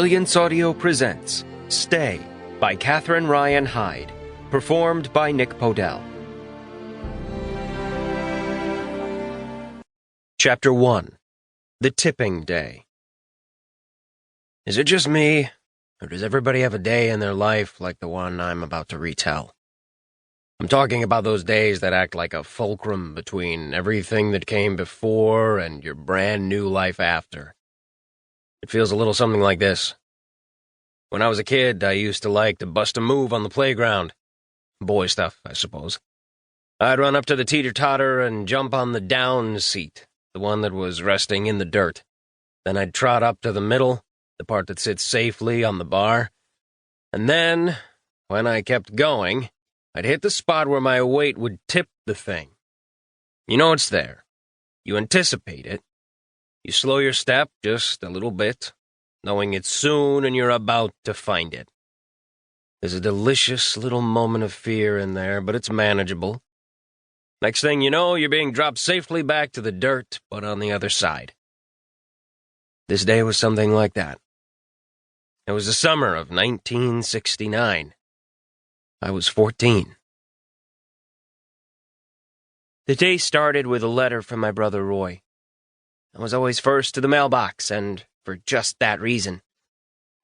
Brilliance Audio presents Stay by Catherine Ryan Hyde, performed by Nick Podell. Chapter 1. The Tipping Day. Is it just me, or does everybody have a day in their life like the one I'm about to retell? I'm talking about those days that act like a fulcrum between everything that came before and your brand new life after. It feels a little something like this. When I was a kid, I used to like to bust a move on the playground. Boy stuff, I suppose. I'd run up to the teeter-totter and jump on the down seat, the one that was resting in the dirt. Then I'd trot up to the middle, the part that sits safely on the bar. And then, when I kept going, I'd hit the spot where my weight would tip the thing. You know it's there. You anticipate it. You slow your step just a little bit, knowing it's soon and you're about to find it. There's a delicious little moment of fear in there, but it's manageable. Next thing you know, you're being dropped safely back to the dirt, but on the other side. This day was something like that. It was the summer of 1969. I was 14. The day started with a letter from my brother Roy. I was always first to the mailbox, and for just that reason.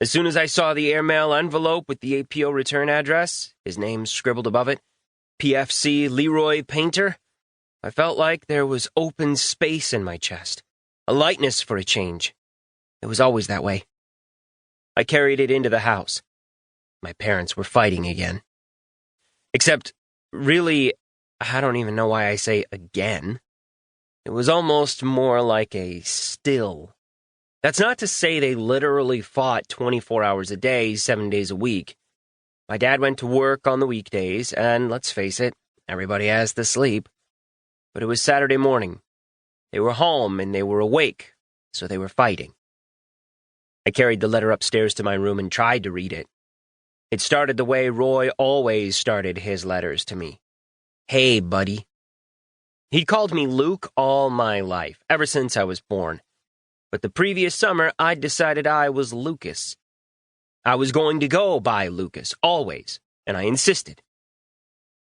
As soon as I saw the airmail envelope with the APO return address, his name scribbled above it, PFC Leroy Painter, I felt like there was open space in my chest, a lightness for a change. It was always that way. I carried it into the house. My parents were fighting again. Except, really, I don't even know why I say again. It was almost more like a still. That's not to say they literally fought 24 hours a day, 7 days a week. My dad went to work on the weekdays, and let's face it, everybody has to sleep. But it was Saturday morning. They were home and they were awake, so they were fighting. I carried the letter upstairs to my room and tried to read it. It started the way Roy always started his letters to me. Hey, buddy. He'd called me Luke all my life, ever since I was born. But the previous summer, I'd decided I was Lucas. I was going to go by Lucas, always, and I insisted.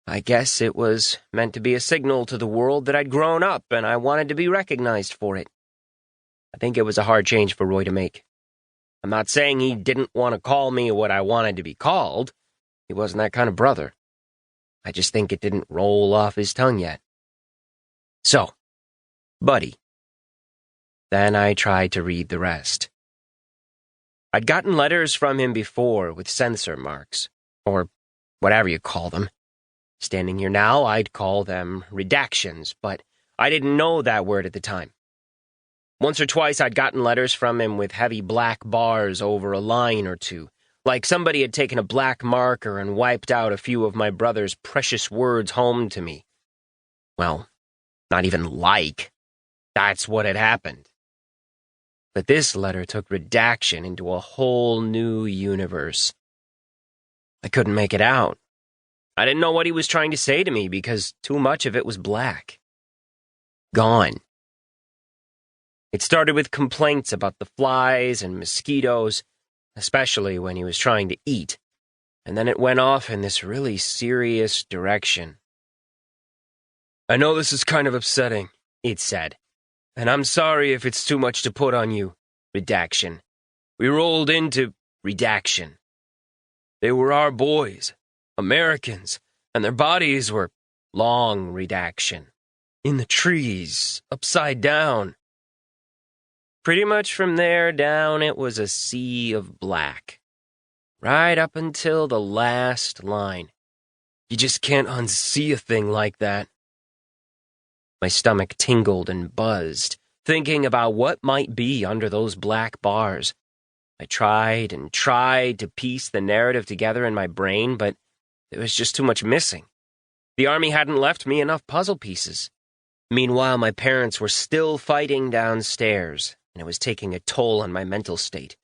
I guess it was meant to be a signal to the world that I'd grown up and I wanted to be recognized for it. I think it was a hard change for Roy to make. I'm not saying he didn't want to call me what I wanted to be called. He wasn't that kind of brother. I just think it didn't roll off his tongue yet. So, buddy. Then I tried to read the rest. I'd gotten letters from him before with censor marks, or whatever you call them. Standing here now, I'd call them redactions, but I didn't know that word at the time. Once or twice I'd gotten letters from him with heavy black bars over a line or two, like somebody had taken a black marker and wiped out a few of my brother's precious words home to me. Well, not even like. That's what had happened. But this letter took redaction into a whole new universe. I couldn't make it out. I didn't know what he was trying to say to me because too much of it was black. Gone. It started with complaints about the flies and mosquitoes, especially when he was trying to eat, and then it went off in this really serious direction. I know this is kind of upsetting, it said, and I'm sorry if it's too much to put on you, redaction. We rolled into redaction. They were our boys, Americans, and their bodies were long redaction. In the trees, upside down. Pretty much from there down, it was a sea of black. Right up until the last line. You just can't unsee a thing like that. My stomach tingled and buzzed, thinking about what might be under those black bars. I tried and tried to piece the narrative together in my brain, but there was just too much missing. The army hadn't left me enough puzzle pieces. Meanwhile, my parents were still fighting downstairs, and it was taking a toll on my mental state.